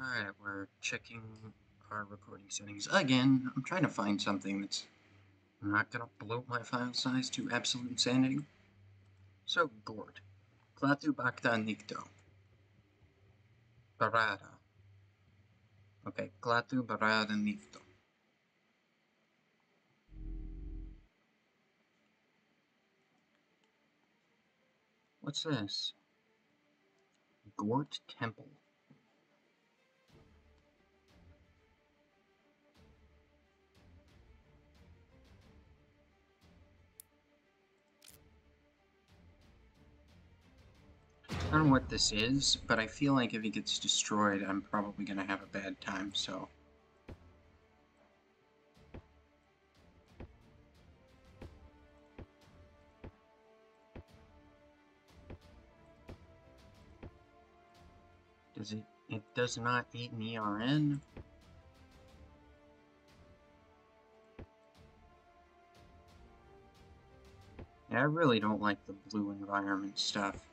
Alright, we're checking our recording settings again. I'm trying to find something that's not gonna bloat my file size to absolute insanity. So, Gord. Klatu Bakta Nikto. Barada. Okay, Klatu Barada Nikto. What's this? Gort Temple. I don't know what this is, but I feel like if it gets destroyed, I'm probably gonna have a bad time, so... It does not eat an ERN? Yeah, I really don't like the blue environment stuff.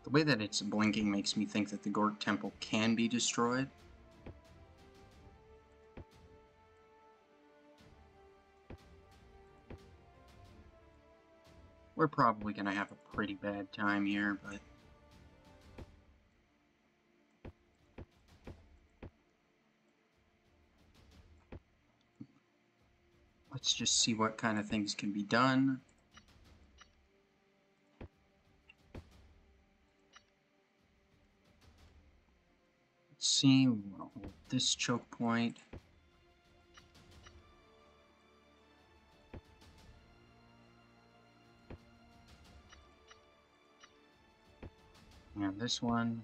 The way that it's blinking makes me think that the Gort Temple can be destroyed. We're probably gonna have a pretty bad time here, but... let's just see what kind of things can be done. Let's see, we want to hold this choke point. And this one.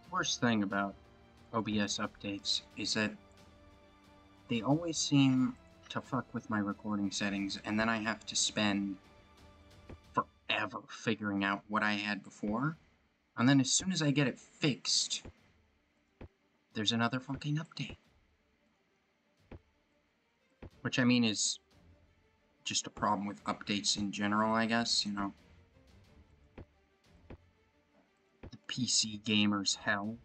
The worst thing about OBS updates is that they always seem to fuck with my recording settings, and then I have to spend forever figuring out what I had before. And then as soon as I get it fixed, there's another fucking update. Which, I mean, is just a problem with updates in general, I guess, you know. The PC gamer's hell.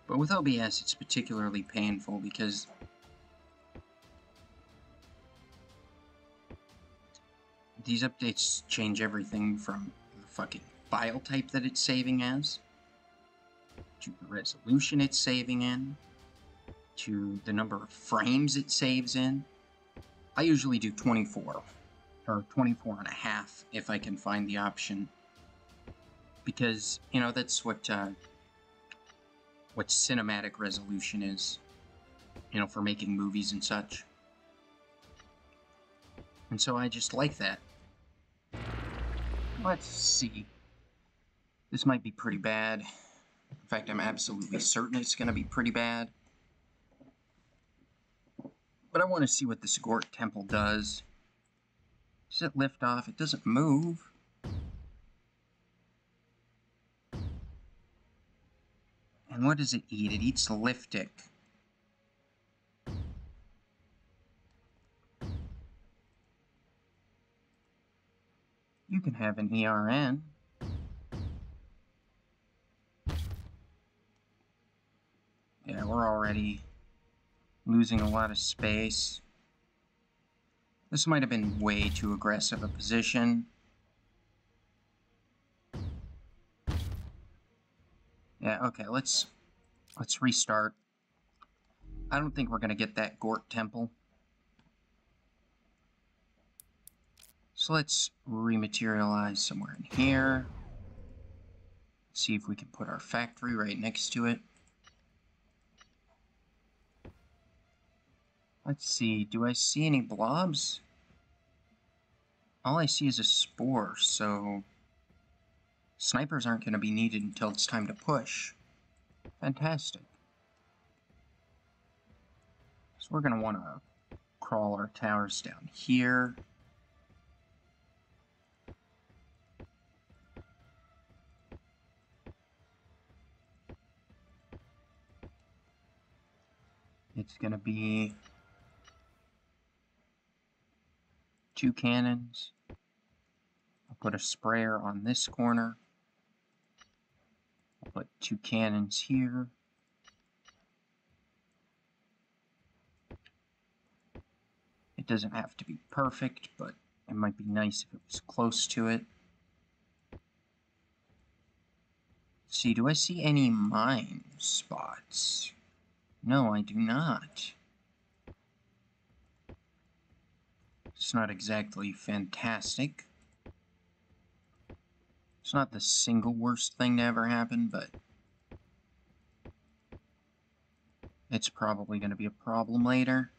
But with OBS, it's particularly painful because these updates change everything from the fucking file type that it's saving as, to the resolution it's saving in, to the number of frames it saves in. I usually do 24, or 24 and a half if I can find the option, because, you know, that's what cinematic resolution is, you know, for making movies and such. And so I just like that. Let's see. This might be pretty bad. In fact, I'm absolutely certain it's going to be pretty bad. But I want to see what this Gort Temple does. Does it lift off? It doesn't move. And what does it eat? It eats Liftic. You can have an ERN. Yeah, we're already losing a lot of space. This might have been way too aggressive a position. Yeah, okay, let's restart. I don't think we're going to get that Gort Temple. So let's rematerialize somewhere in here. See if we can put our factory right next to it. Let's see, do I see any blobs? All I see is a spore, so... Snipers aren't going to be needed until it's time to push. Fantastic. So we're going to want to crawl our towers down here. It's going to be 2 cannons. I'll put a sprayer on this corner. I'll put 2 cannons here. It doesn't have to be perfect, but it might be nice if it was close to it. Let's see, do I see any mine spots? No, I do not. It's not exactly fantastic. It's not the single worst thing to ever happen, but it's probably going to be a problem later.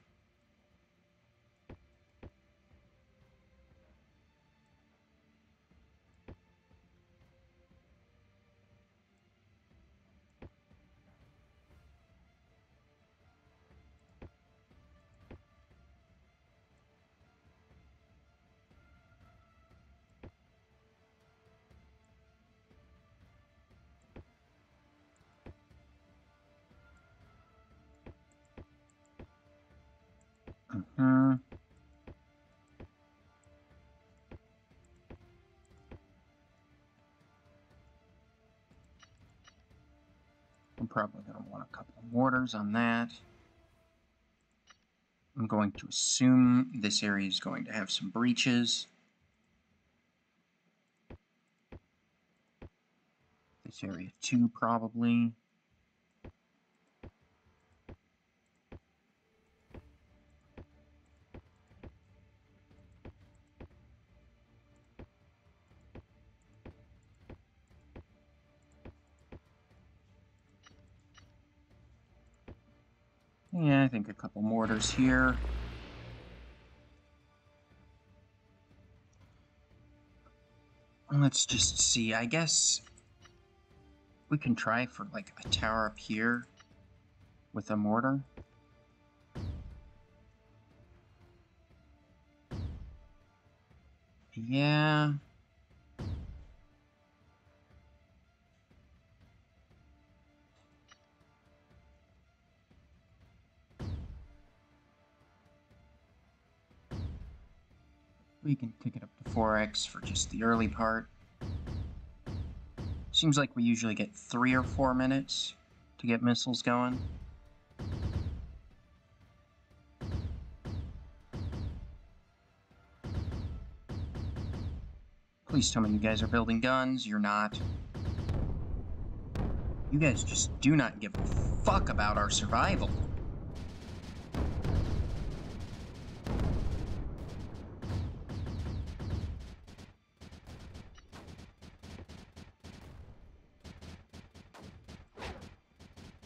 I'm probably going to want a couple of mortars on that. I'm going to assume this area is going to have some breaches. This area too, probably. Yeah, I think a couple mortars here. Let's just see, I guess we can try for like a tower up here with a mortar. Yeah. We can pick it up to 4x for just the early part. Seems like we usually get 3 or 4 minutes to get missiles going. Please tell me you guys are building guns. You're not. You guys just do not give a fuck about our survival.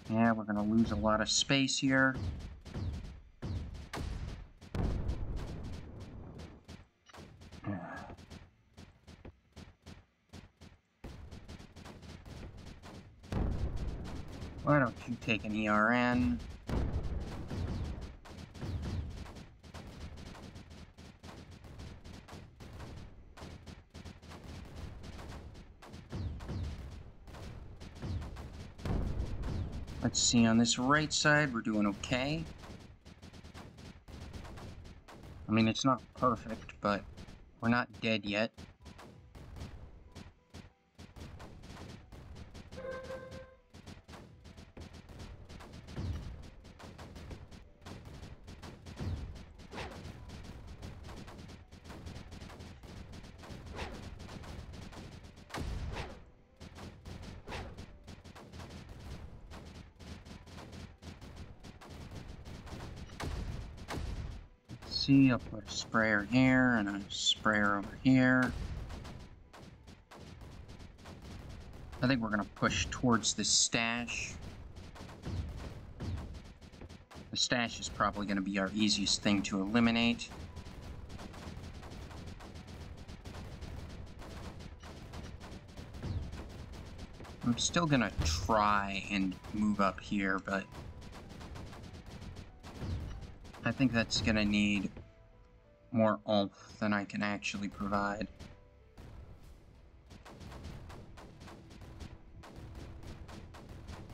Yeah, we're gonna lose a lot of space here. Why don't you take an ERN? Let's see, on this right side, we're doing okay. I mean, it's not perfect, but we're not dead yet. See, I'll put a sprayer here and a sprayer over here. I think we're going to push towards this stash. The stash is probably going to be our easiest thing to eliminate. I'm still gonna try and move up here, but I think that's gonna need more oomph than I can actually provide.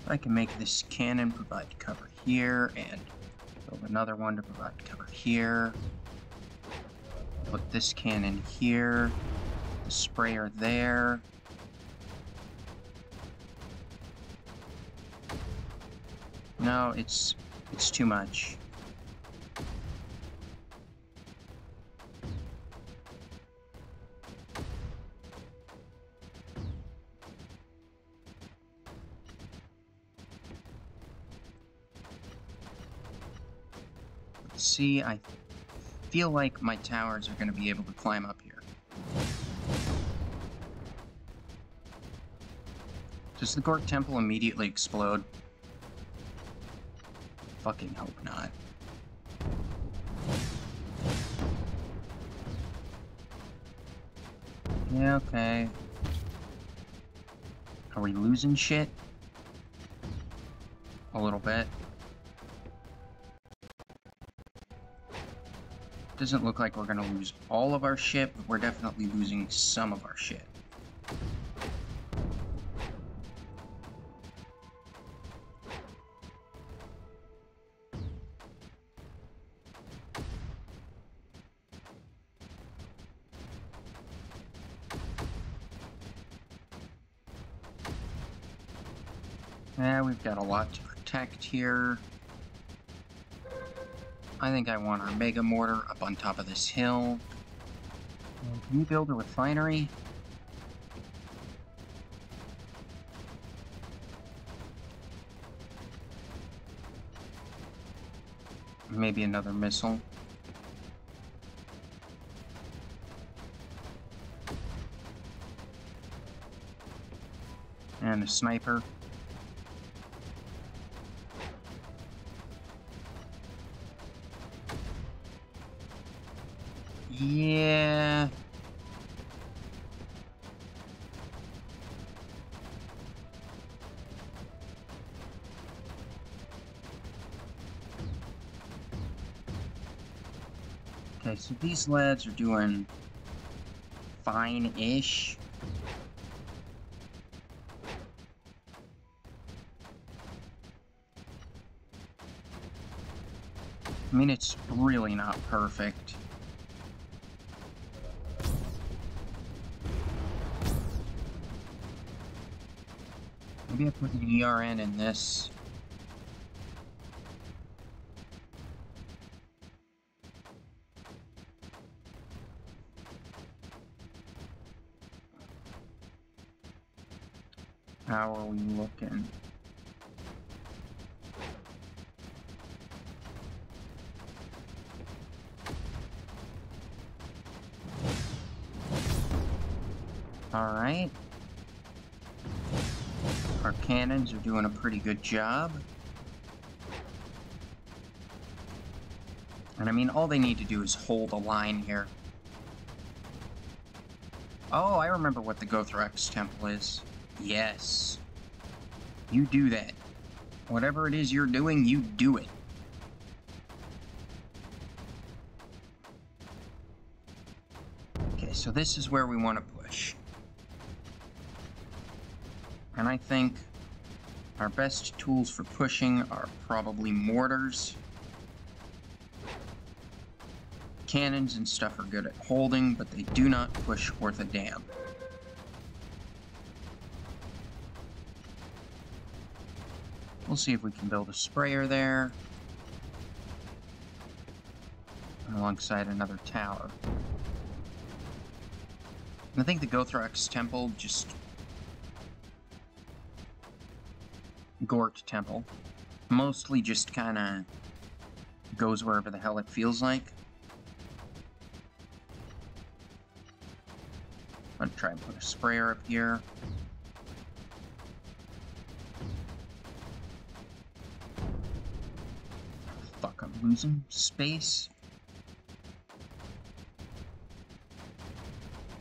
I can make this cannon provide cover here, and build another one to provide cover here. Put this cannon here, the sprayer there. No, it's too much. See, I feel like my towers are going to be able to climb up here. Does the Gork Temple immediately explode? Fucking hope not. Yeah, okay. Are we losing shit? A little bit. Doesn't look like we're gonna lose all of our shit, but we're definitely losing some of our shit. Yeah, we've got a lot to protect here. I think I want our Mega Mortar up on top of this hill. Can you build a refinery? Maybe another missile. And a sniper. Yeah. Okay, so these lads are doing fine-ish. I mean, it's really not perfect. Maybe I put an ERN in this. How are we looking? All right. Our cannons are doing a pretty good job. And I mean, all they need to do is hold a line here. Oh, I remember what the Gothrax Temple is. Yes. You do that. Whatever it is you're doing, you do it. Okay, so this is where we want to push. And I think our best tools for pushing are probably mortars. Cannons and stuff are good at holding, but they do not push worth a damn. We'll see if we can build a sprayer there. Alongside another tower. I think the Gothrax Temple just... Gort Temple. Mostly just kinda goes wherever the hell it feels like. I'm gonna try and put a sprayer up here. Fuck, I'm losing space.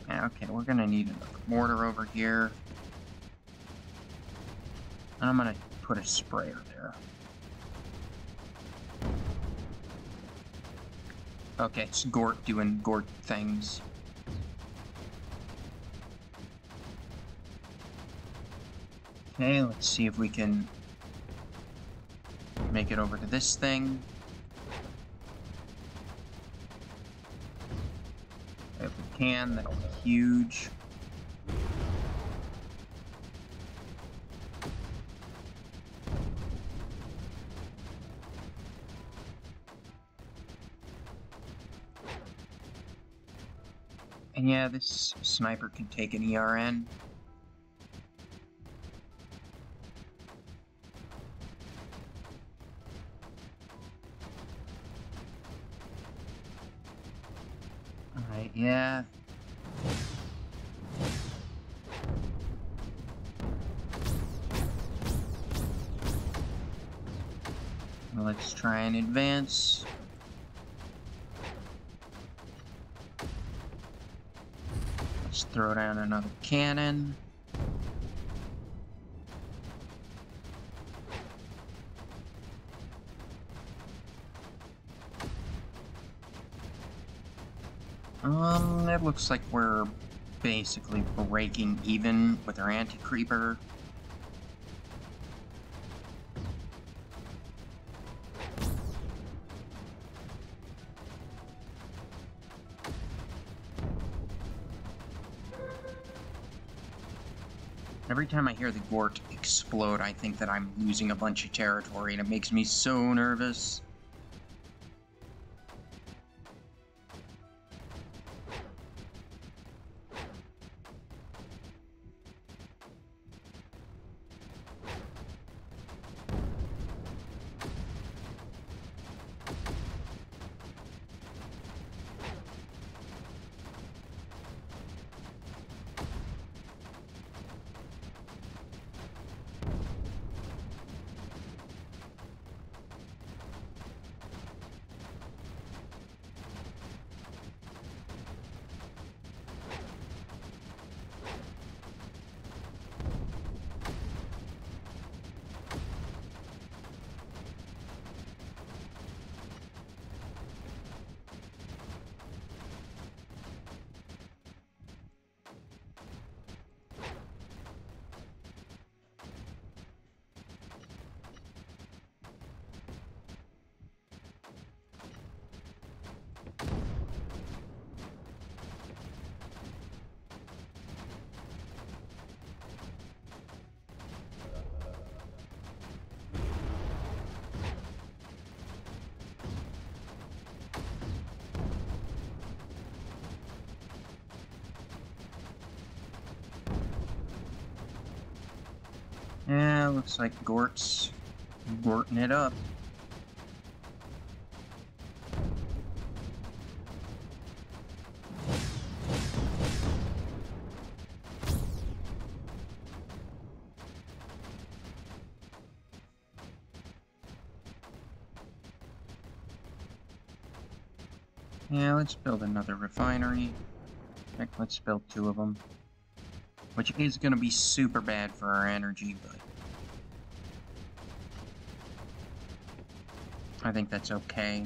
Yeah, okay, we're gonna need another mortar over here. And I'm gonna put a sprayer there. Okay, it's Gort doing Gort things. Okay, let's see if we can make it over to this thing. If we can, that'll be huge. And yeah, this sniper can take an ERN. Alright, yeah. Well, let's try and advance. Let's throw down another cannon. It looks like we're basically breaking even with our anti-creeper. Every time I hear the Gort explode, I think that I'm losing a bunch of territory, and it makes me so nervous. Yeah, looks like Gort's Gorting it up. Yeah, let's build another refinery. Heck, let's build 2 of them. Which is going to be super bad for our energy, but I think that's okay.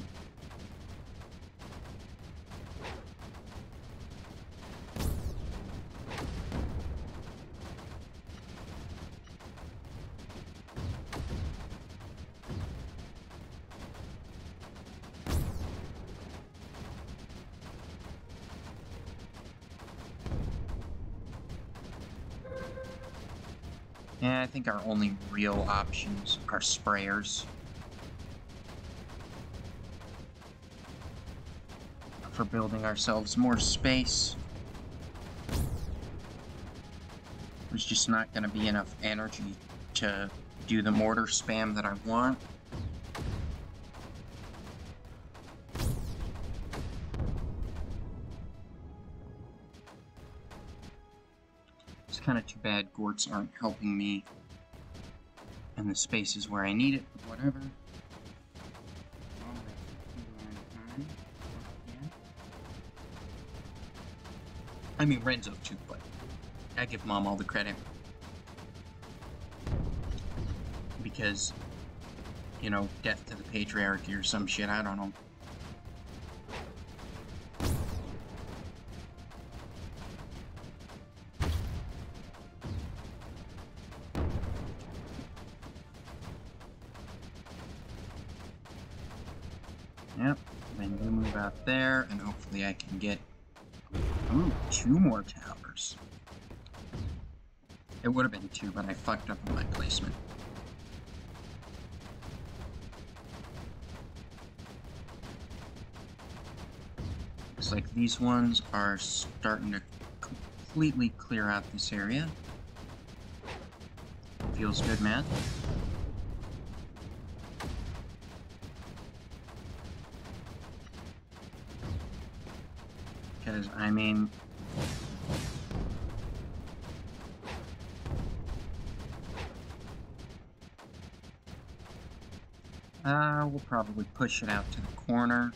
Yeah, I think our only real options are sprayers. For building ourselves more space. There's just not going to be enough energy to do the mortar spam that I want. It's kind of too bad Gorts aren't helping me in the spaces where I need it, but whatever. I mean, Renzo too, but I give Mom all the credit. because, you know, death to the patriarchy or some shit, I don't know. Yep, then you move out there, and hopefully I can get, ooh, 2 more towers. It would have been 2, but I fucked up on my placement. Looks like these ones are starting to completely clear out this area. Feels good, man. Because, I mean... we'll probably push it out to the corner.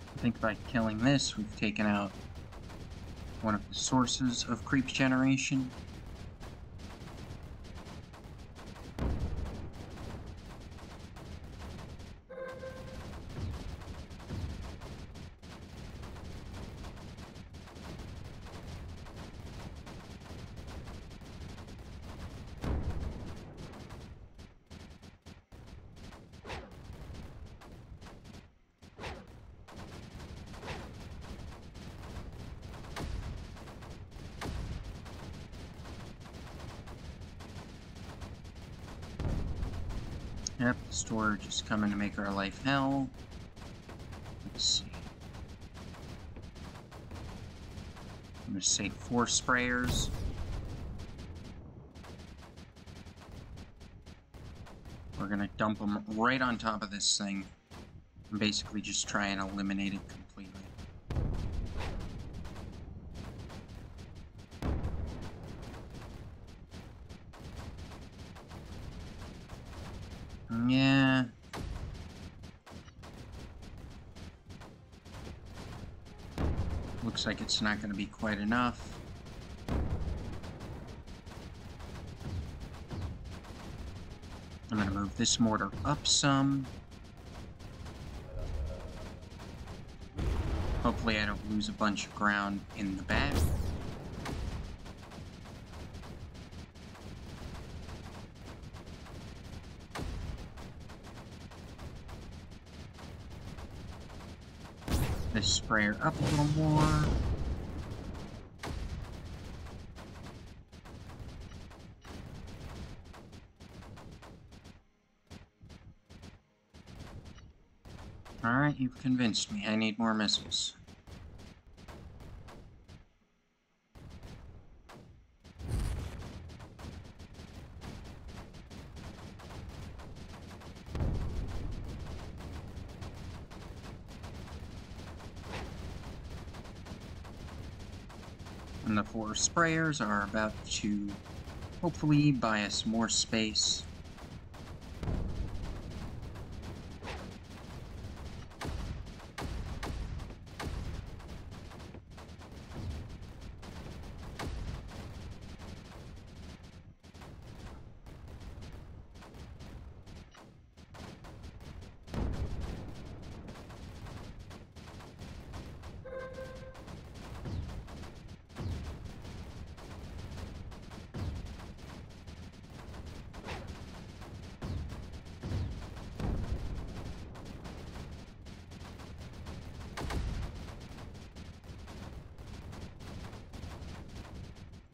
I think by killing this, we've taken out one of the sources of creep generation. Yep, the storage is coming to make our life hell. Let's see. I'm gonna say 4 sprayers. We're gonna dump them right on top of this thing and basically just try and eliminate it completely. Yeah. Looks like it's not going to be quite enough. I'm going to move this mortar up some. Hopefully I don't lose a bunch of ground in the back. This sprayer up a little more. Alright, you've convinced me. I need more missiles. And the 4 sprayers are about to hopefully buy us more space.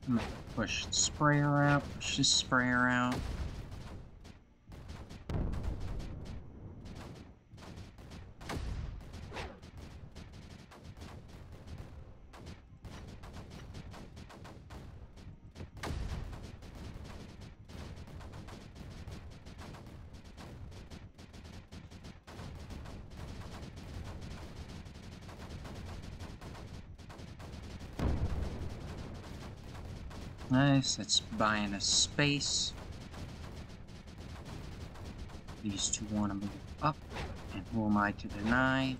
I'm gonna push the sprayer out, push this sprayer out. Nice, that's buying us space. These two want to move up, and who am I to deny?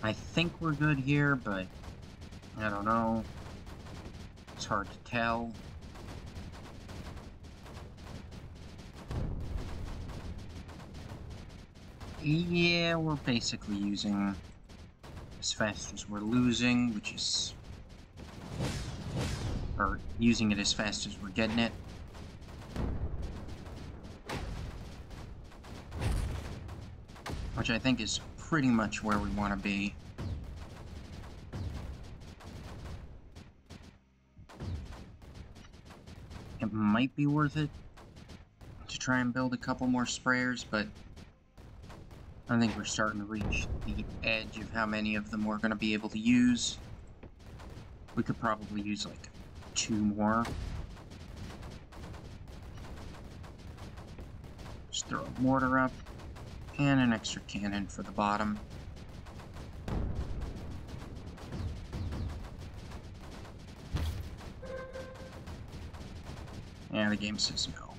I think we're good here, but I don't know. It's hard to tell. Yeah, we're basically using as fast as we're losing, which is... or using it as fast as we're getting it. Which I think is pretty much where we want to be. It might be worth it to try and build a couple more sprayers, but I think we're starting to reach the edge of how many of them we're going to be able to use. We could probably use like 2 more. Just throw a mortar up and an extra cannon for the bottom. Yeah, the game says no.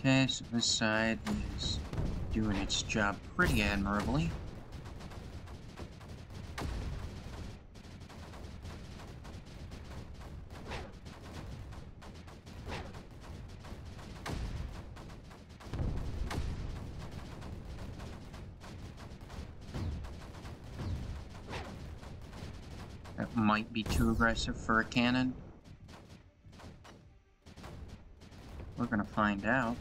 Okay, so this side is doing its job pretty admirably. That might be too aggressive for a cannon. We're gonna find out.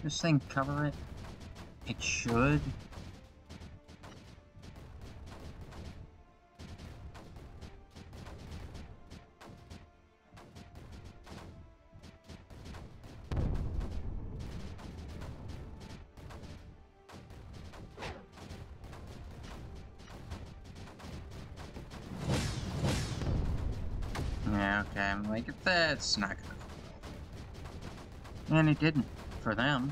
This thing cover it? It should. Yeah, okay, I'm like, that's not gonna go well. And it didn't, for them.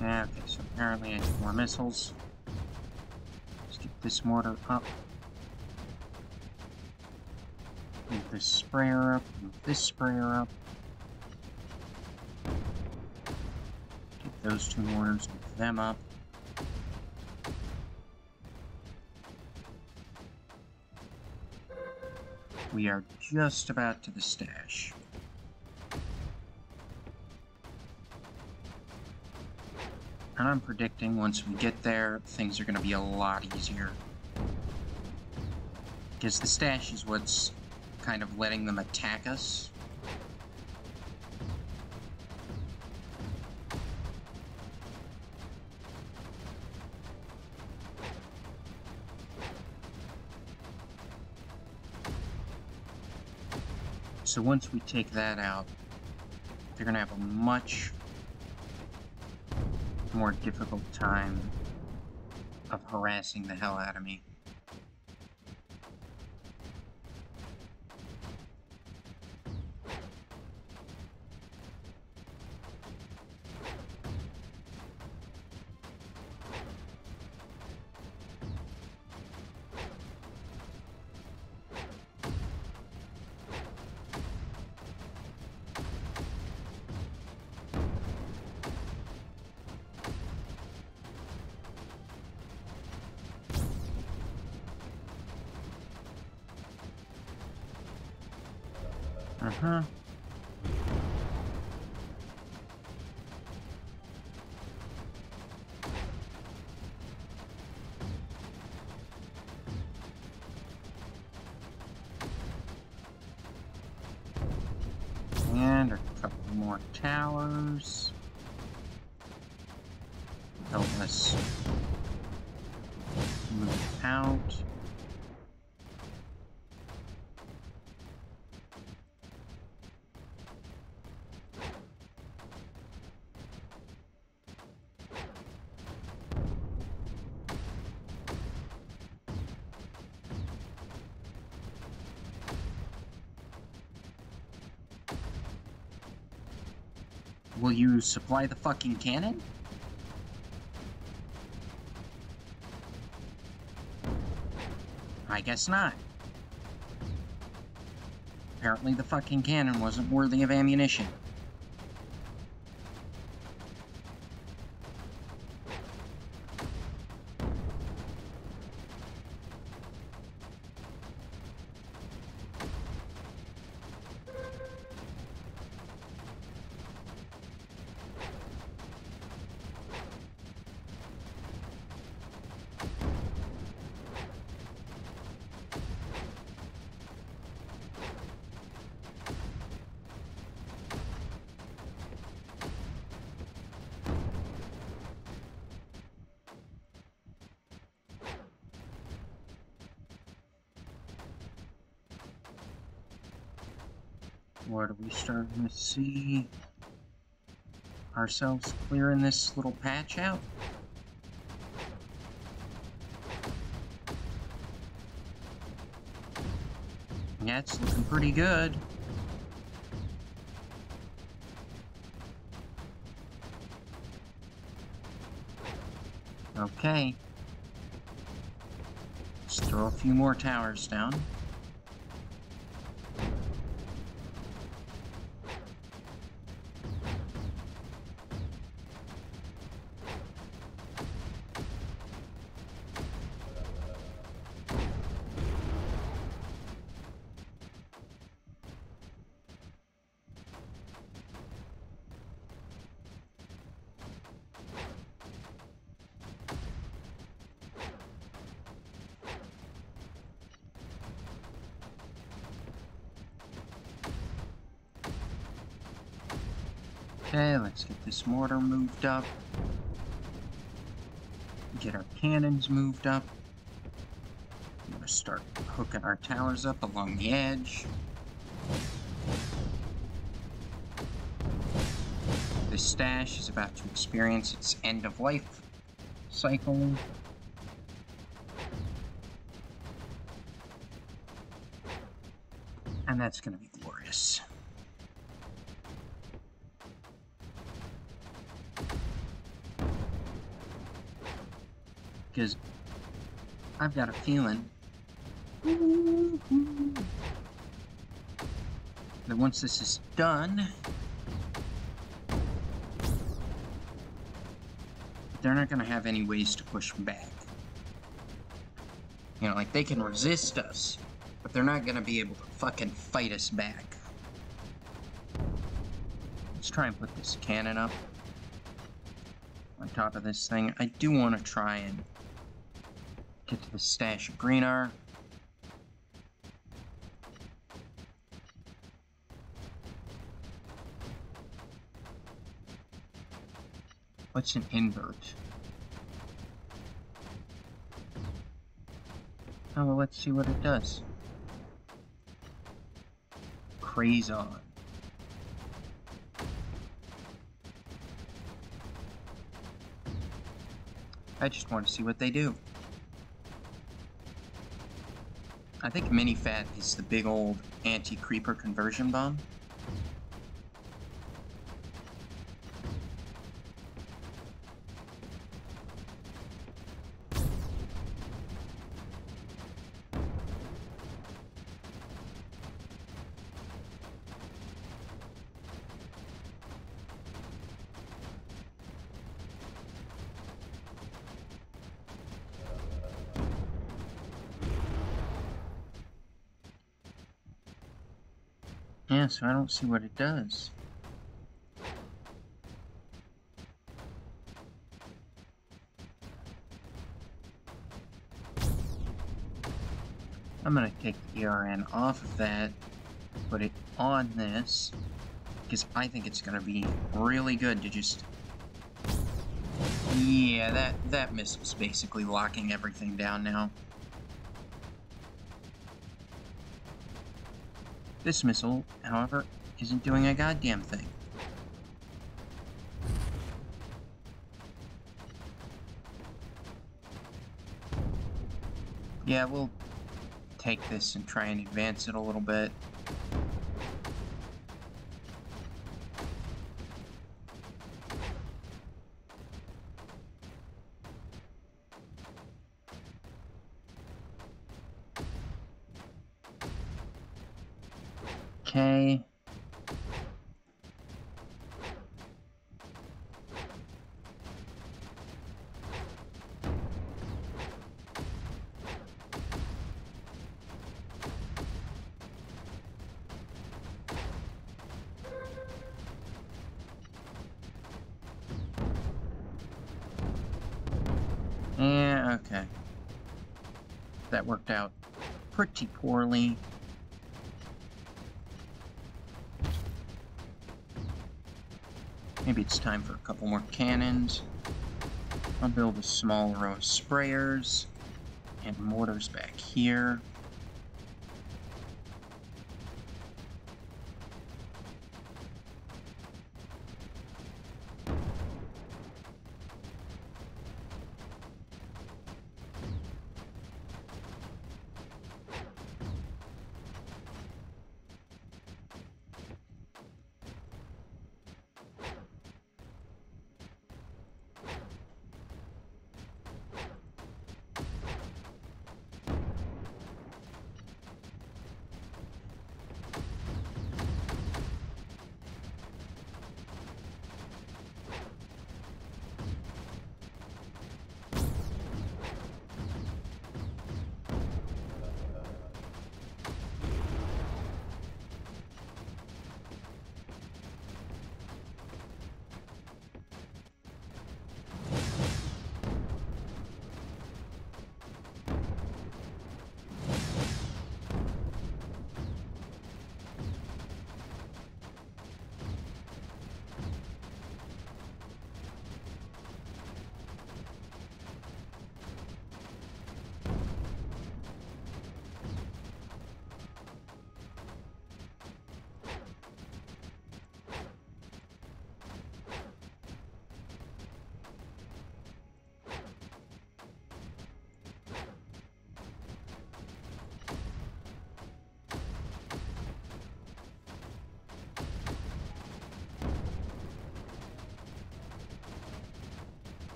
Yeah, okay, so apparently I need more missiles. Let's get this mortar up. Move this sprayer up, move this sprayer up. Get those 2 mortars, move them up. We are just about to the stash. And I'm predicting once we get there, things are going to be a lot easier. Because the stash is what's kind of letting them attack us. So once we take that out, they're going to have a much more difficult time of harassing the hell out of me. Uh-huh. And a couple more towers. Help us move out. Will you supply the fucking cannon? I guess not. Apparently the fucking cannon wasn't worthy of ammunition. What are we starting to see? Ourselves clearing this little patch out? Yeah, it's looking pretty good. Okay. Let's throw a few more towers down. Okay, let's get this mortar moved up. Get our cannons moved up. I'm gonna start hooking our towers up along the edge. This stash is about to experience its end-of-life cycle. And that's gonna be glorious. Because I've got a feeling that once this is done, they're not going to have any ways to push back. You know, like, they can resist us, but they're not going to be able to fucking fight us back. Let's try and put this cannon up on top of this thing. I do want to try and get to the stash of greenar. What's an invert? Oh, well, let's see what it does. Crazon. I just want to see what they do. I think Mini-Fat is the big old anti-creeper conversion bomb. Yeah, so I don't see what it does. I'm gonna take the ERN off of that, put it on this, because I think it's gonna be really good to just... Yeah, that missile's basically locking everything down now. This missile, however, isn't doing a goddamn thing. Yeah, we'll take this and try and advance it a little bit. Okay. Yeah, okay. That worked out pretty poorly. Maybe it's time for a couple more cannons. I'll build a small row of sprayers and mortars back here.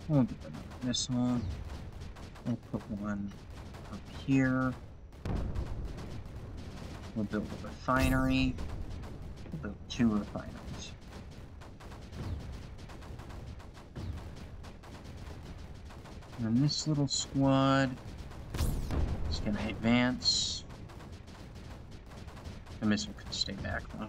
We'll get another missile. We'll put one up here. We'll build a refinery. We'll build 2 refineries. And then this little squad is going to advance. The missile can stay back though.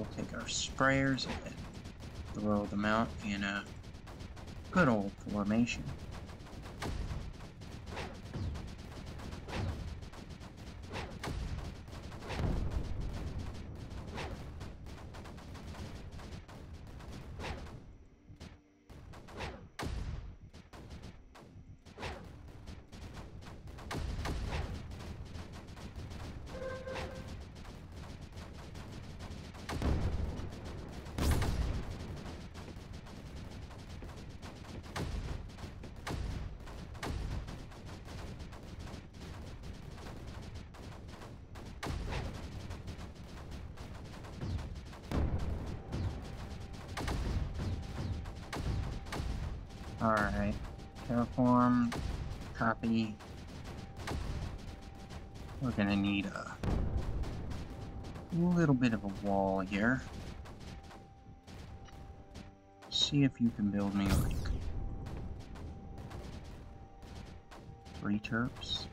we'll take our sprayers and throw them out in a good old formation. Alright, terraform, copy. We're gonna need a little bit of a wall here. See if you can build me like 3 terps.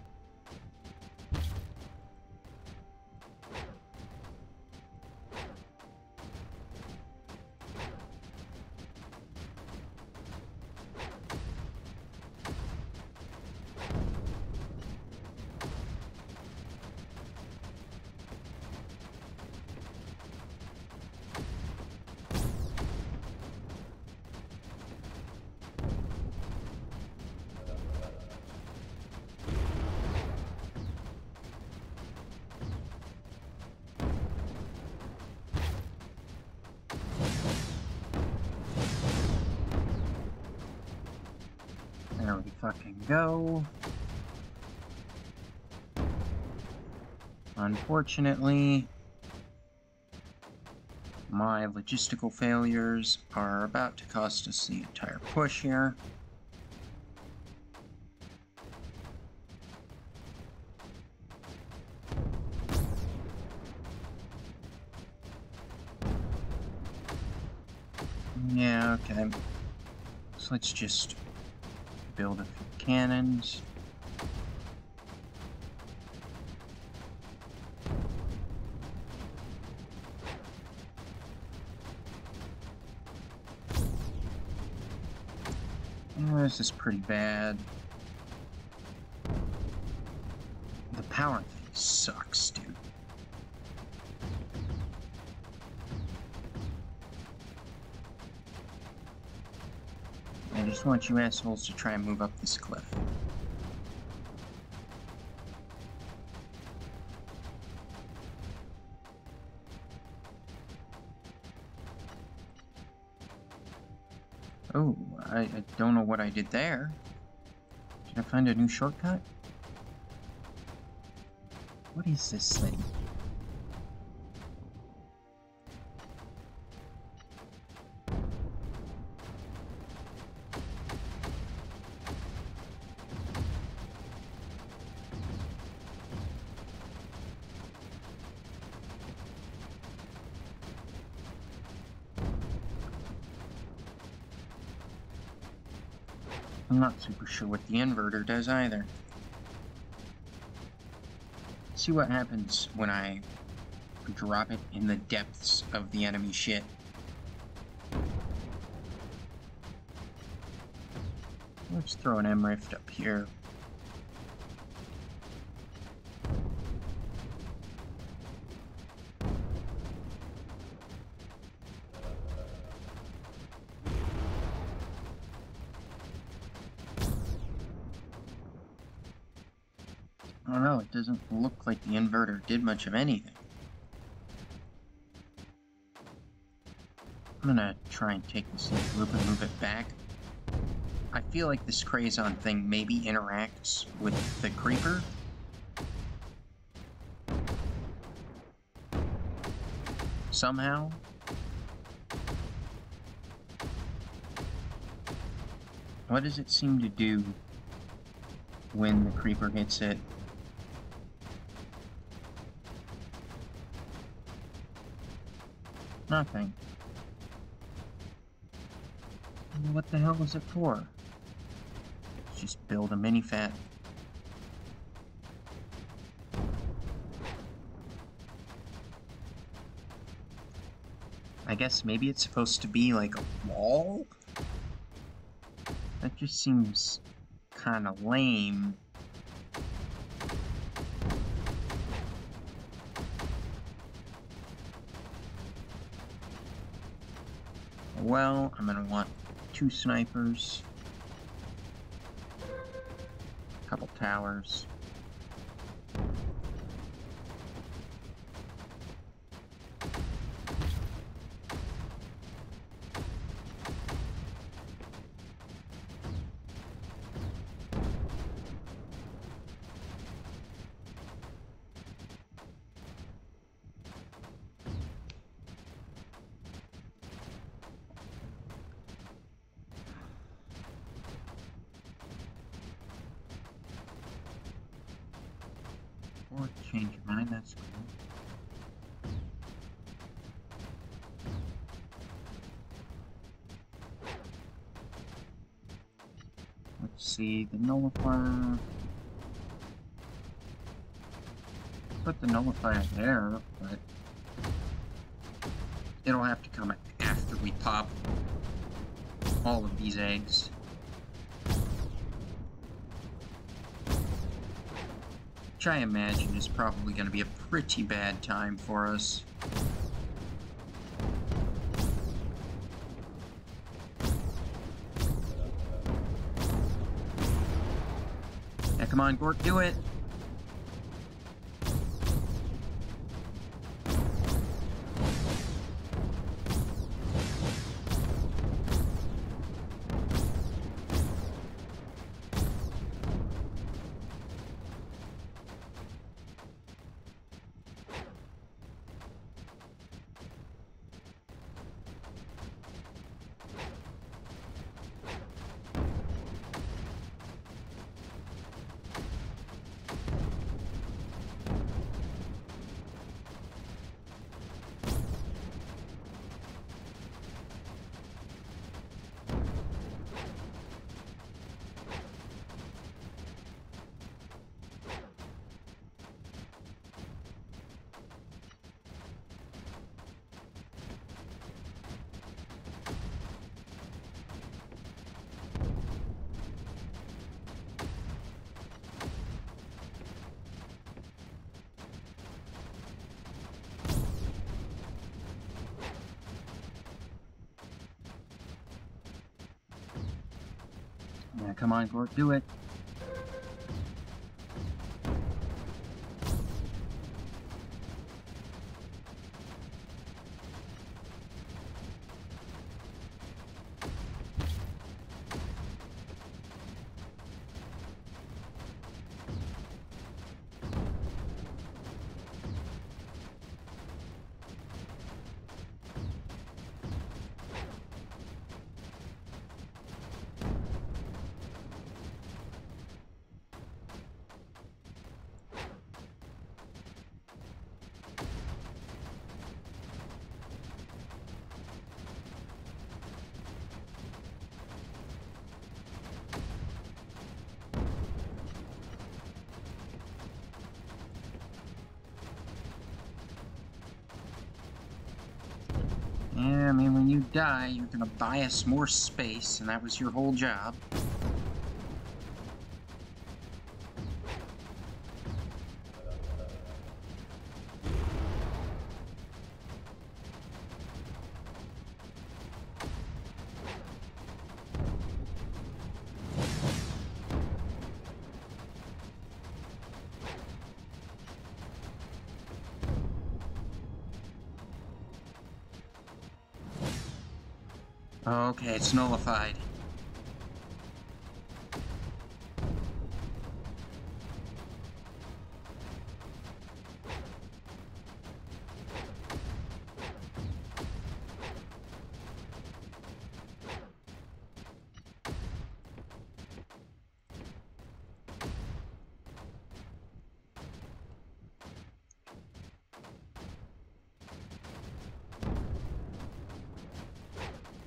There we fucking go. Unfortunately, my logistical failures are about to cost us the entire push here. Yeah, okay. So let's just build a few cannons. This is pretty bad. The power thing sucks, dude. I just want you assholes to try and move up this cliff. Oh, I don't know what I did there. Did I find a new shortcut? What is this thing? I'm not super sure what the inverter does either. See what happens when I drop it in the depths of the enemy shit. Let's throw an M-Rift up here. I don't know, it doesn't look like the inverter did much of anything. I'm gonna try and take this loop and move it back. I feel like this Crazon thing maybe interacts with the creeper. Somehow. What does it seem to do when the creeper hits it? Nothing. What the hell was it for? Just build a mini-fat. I guess maybe it's supposed to be like a wall? That just seems kind of lame. Well, I'm gonna want 2 snipers, a couple towers. Or change your mind, that's cool. Let's see, the nullifier. Put the nullifier there, but it'll have to come after we pop all of these eggs. Which I imagine is probably going to be a pretty bad time for us. Yeah, come on, Gork, do it! Yeah, come on, Gork, do it! Yeah, I mean, when you die, you're gonna buy us more space, and that was your whole job. Okay, it's nullified.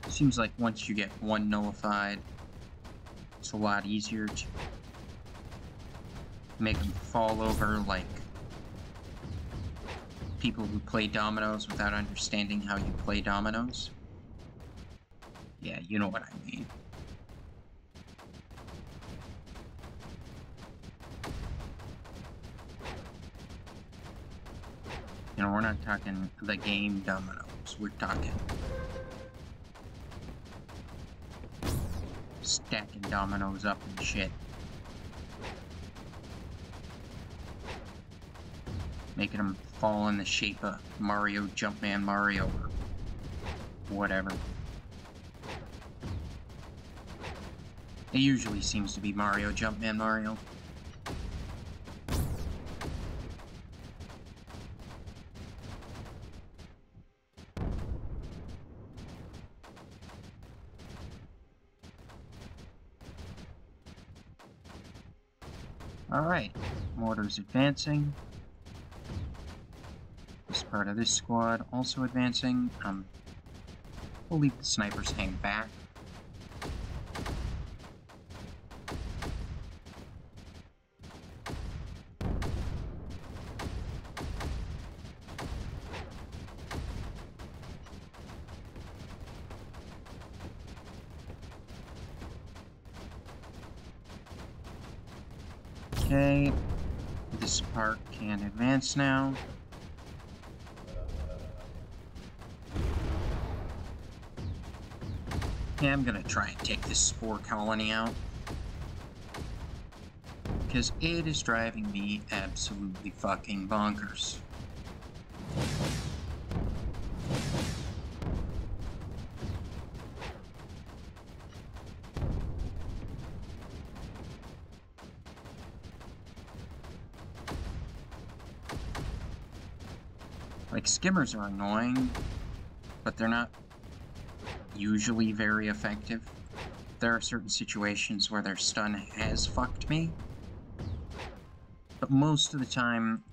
Seems like once you get one nullified, it's a lot easier to make them fall over like people who play dominoes without understanding how you play dominoes. Yeah, you know what I mean. You know, we're not talking the game dominoes. We're talking stacking dominoes up and shit. Making them fall in the shape of Mario, Jumpman Mario, or whatever. It usually seems to be Mario, Jumpman Mario. Alright, mortar's advancing. This part of this squad also advancing. We'll leave the snipers hang back. Okay, this part can advance now. Yeah, I'm gonna try and take this spore colony out, because it is driving me absolutely fucking bonkers. Like, skimmers are annoying, but they're not usually very effective. There are certain situations where their stun has fucked me, but most of the time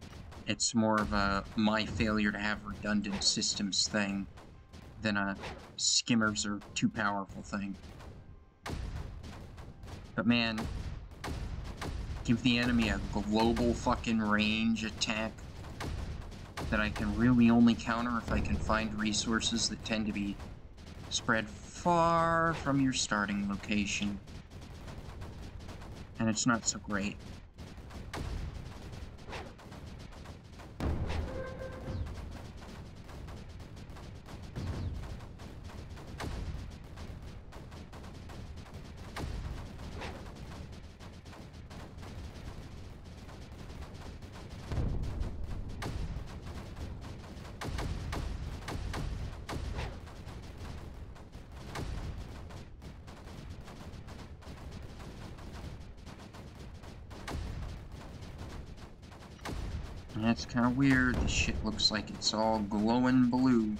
it's more of a my failure to have redundant systems thing than a skimmers are too powerful thing. But man, give the enemy a global fucking range attack that I can really only counter if I can find resources that tend to be spread far from your starting location. And it's not so great. That's kind of weird. This shit looks like it's all glowing blue.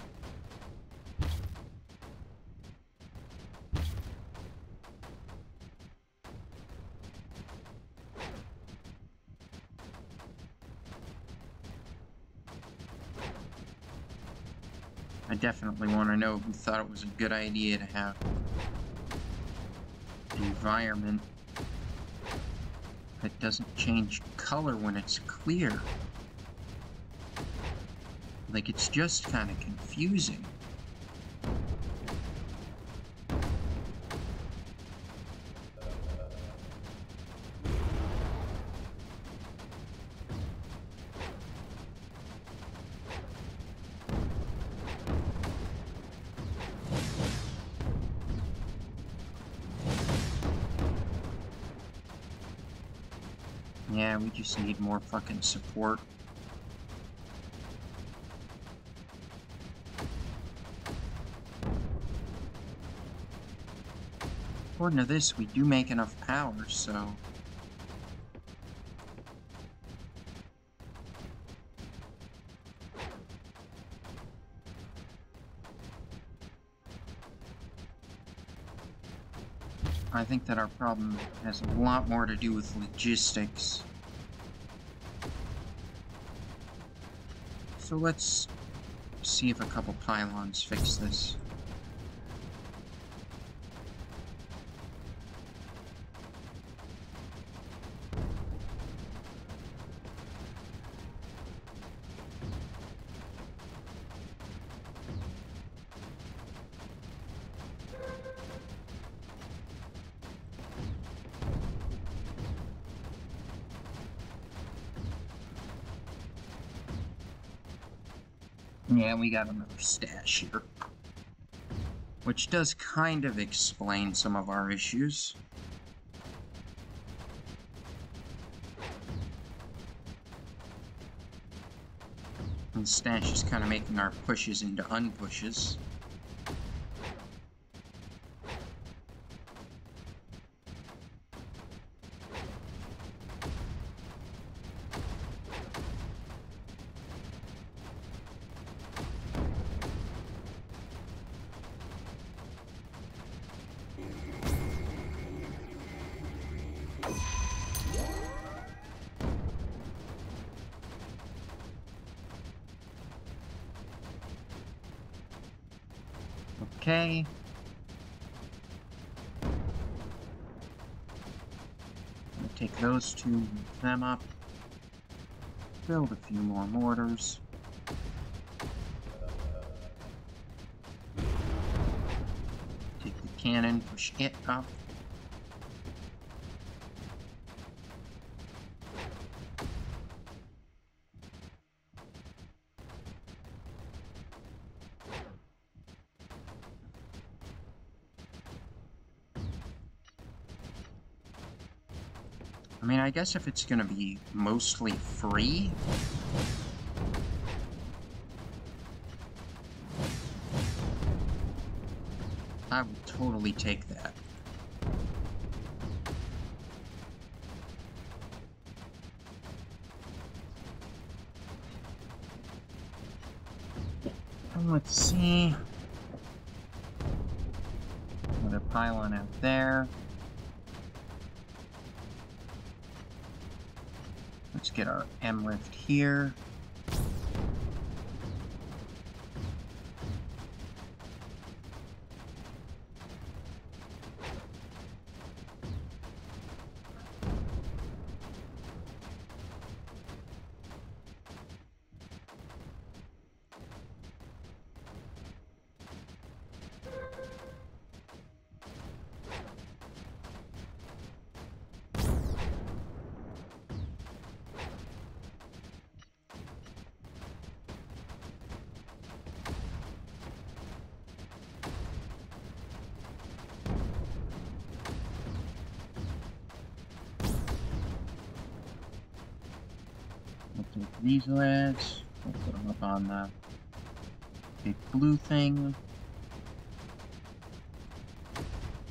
I definitely want to know who thought it was a good idea to have environment that doesn't change color when it's clear. Like, it's just kind of confusing. Yeah, we just need more fucking support. According to this, we do make enough power, so... I think that our problem has a lot more to do with logistics. So let's see if a couple pylons fix this. Yeah, we got another stash here. Which does kind of explain some of our issues. And the stash is kind of making our pushes into unpushes. Okay. We'll take those two, move them up. Build a few more mortars. Take the cannon, push it up. I mean, I guess if it's gonna be mostly free, I would totally take that. Let's see. Another pylon out there. Let's get our M lift here. We'll take these leads, we'll put them up on the big blue thing.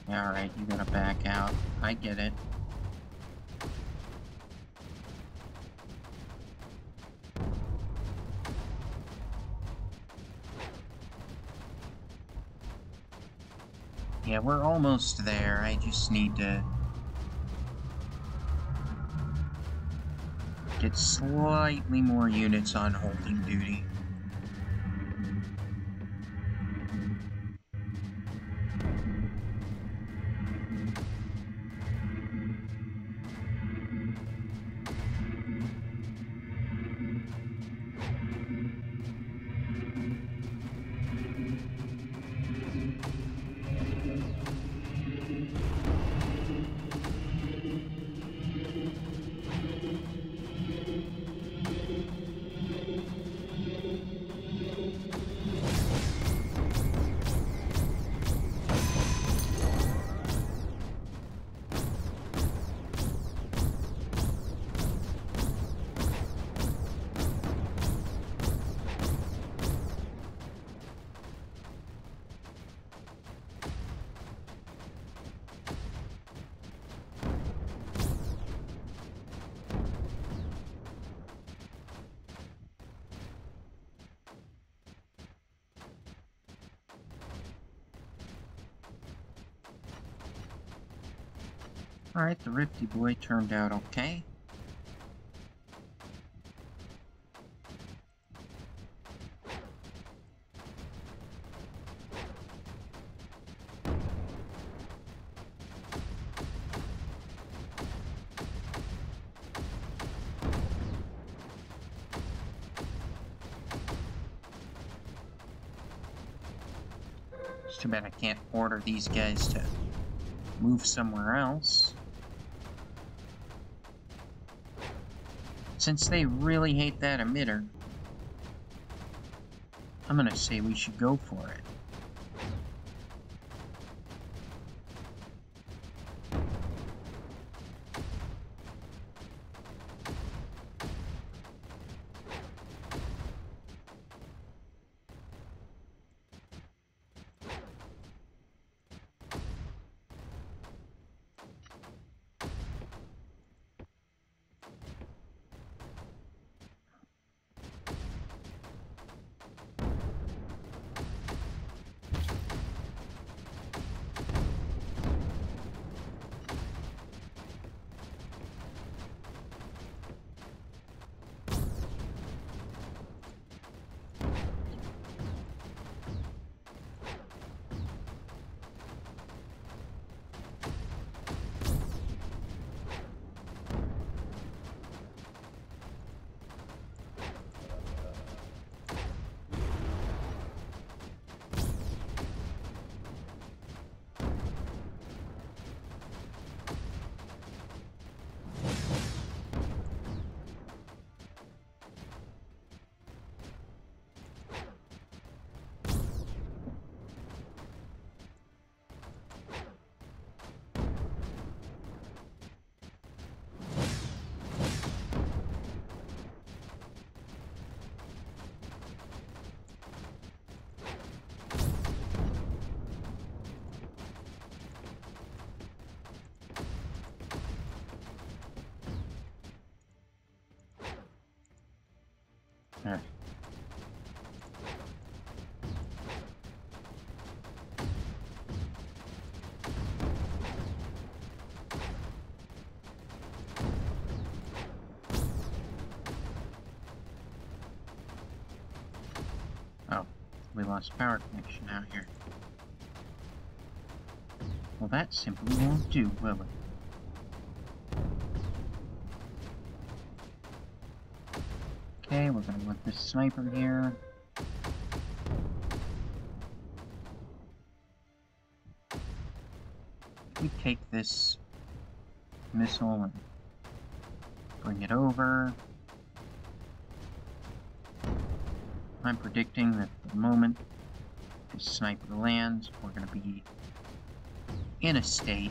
Alright, you gotta back out. I get it. Yeah, we're almost there. I just need to get slightly more units on holding duty. Alright, the Rifty Boy turned out okay. It's too bad I can't order these guys to move somewhere else, since they really hate that emitter. I'm gonna say we should go for it. Alright. Oh, we lost power connection out here. Well, that simply won't do, will it? Okay, we're gonna want this sniper here. We take this missile and bring it over. I'm predicting that the moment this sniper lands, we're gonna be in a state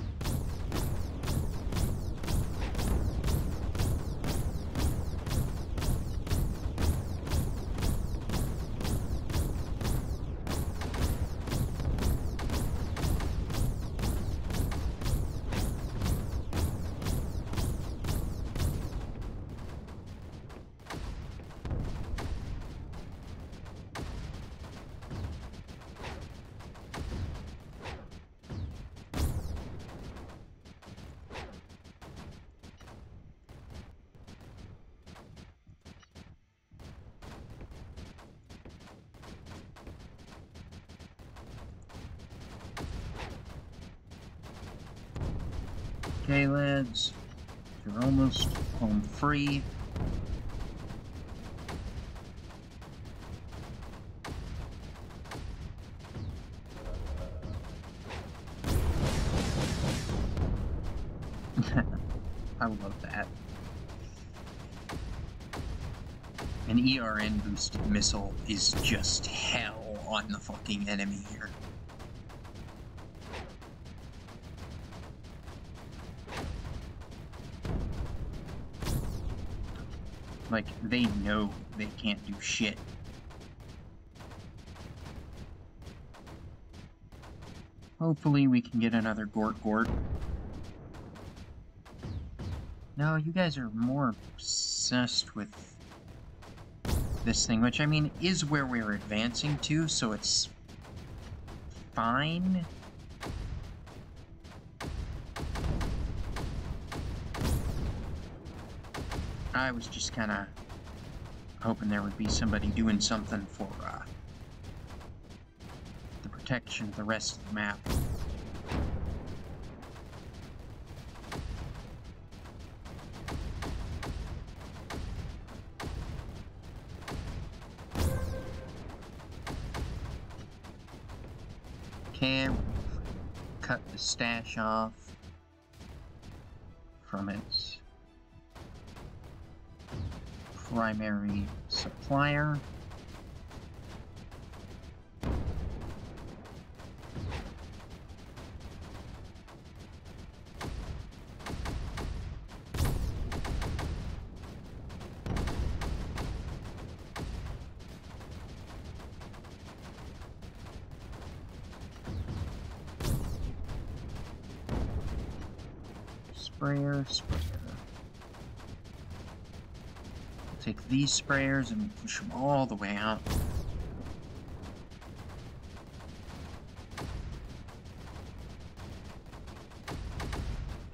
okay, lads, you're almost home free. I love that. An ERN boosted missile is just hell on the fucking enemy here. Like, they know they can't do shit. Hopefully we can get another Gort. No, you guys are more obsessed with this thing, which, I mean, is where we're advancing to, so it's fine. I was just kind of hoping there would be somebody doing something for the protection of the rest of the map. Okay, we've cut the stash off from its primary supplier. sprayer, sprayer. Take these sprayers and push them all the way out.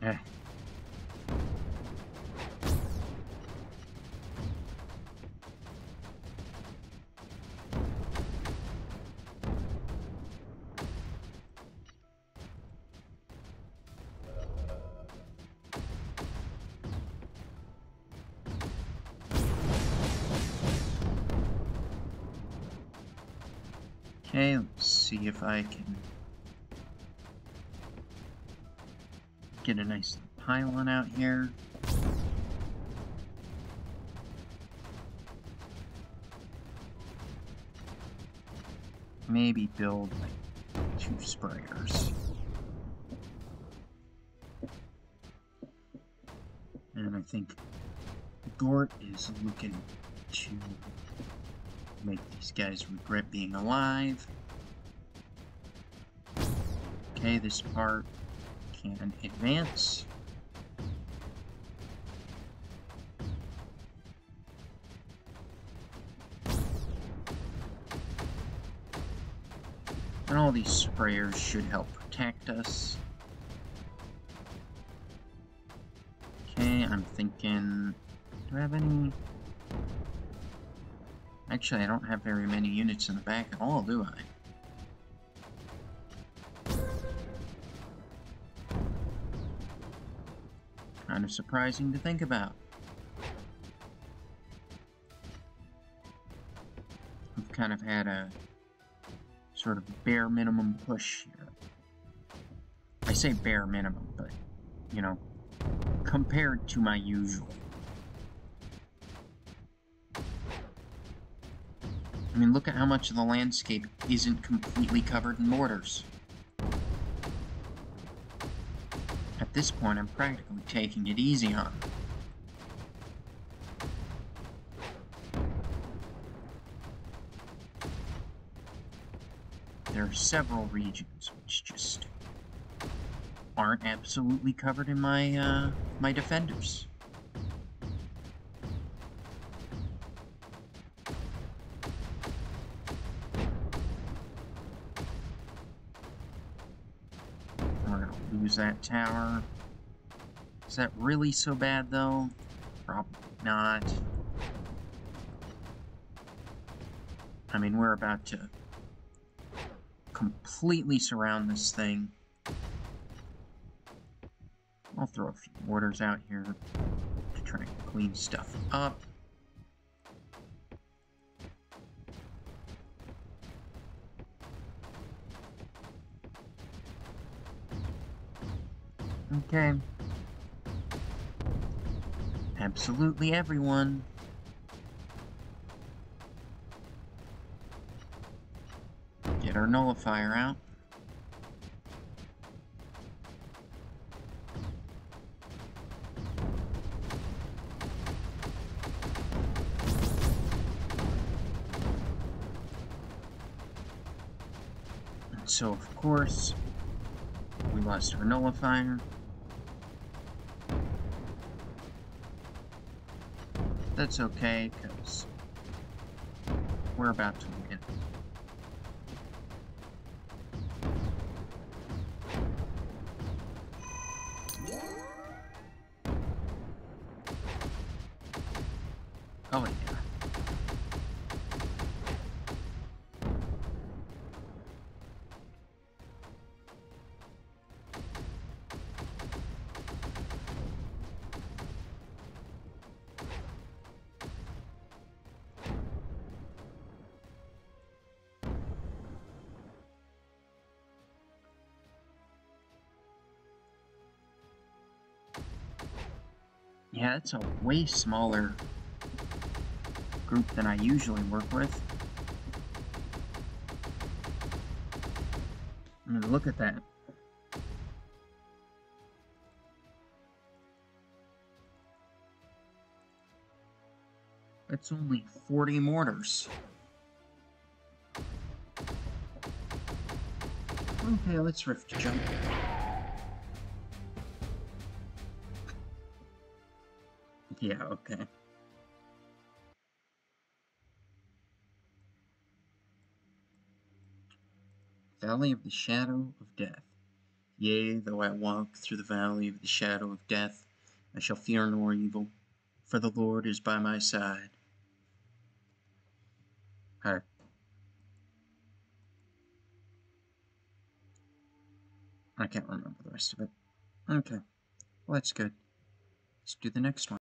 Okay. Okay, let's see if I can get a nice pylon out here. Maybe build like 2 sprayers. And I think Gort is looking to make these guys regret being alive. Okay, this part can advance. And all these sprayers should help protect us. Okay, I'm thinking, do I have any? Actually, I don't have very many units in the back at all, do I? Kind of surprising to think about. We've kind of had a sort of bare minimum push here. I say bare minimum, but, you know, compared to my usual. I mean, look at how much of the landscape isn't completely covered in mortars. At this point, I'm practically taking it easy on them. There are several regions which just aren't absolutely covered in my my defenders. We're gonna lose that tower. Is that really so bad, though? Probably not. I mean, we're about to completely surround this thing. I'll throw a few mortars out here to try and clean stuff up. Okay. Absolutely everyone. Get our nullifier out. And so, of course, we lost our nullifier. That's okay, because we're about to win. Oh, yeah. Yeah, it's a way smaller group than I usually work with. I mean, look at that. That's only 40 mortars. Okay, let's rift jump. Yeah, okay. Valley of the Shadow of Death. Yea, though I walk through the valley of the shadow of death, I shall fear no evil, for the Lord is by my side. Alright. I can't remember the rest of it. Okay. Well, that's good. Let's do the next one.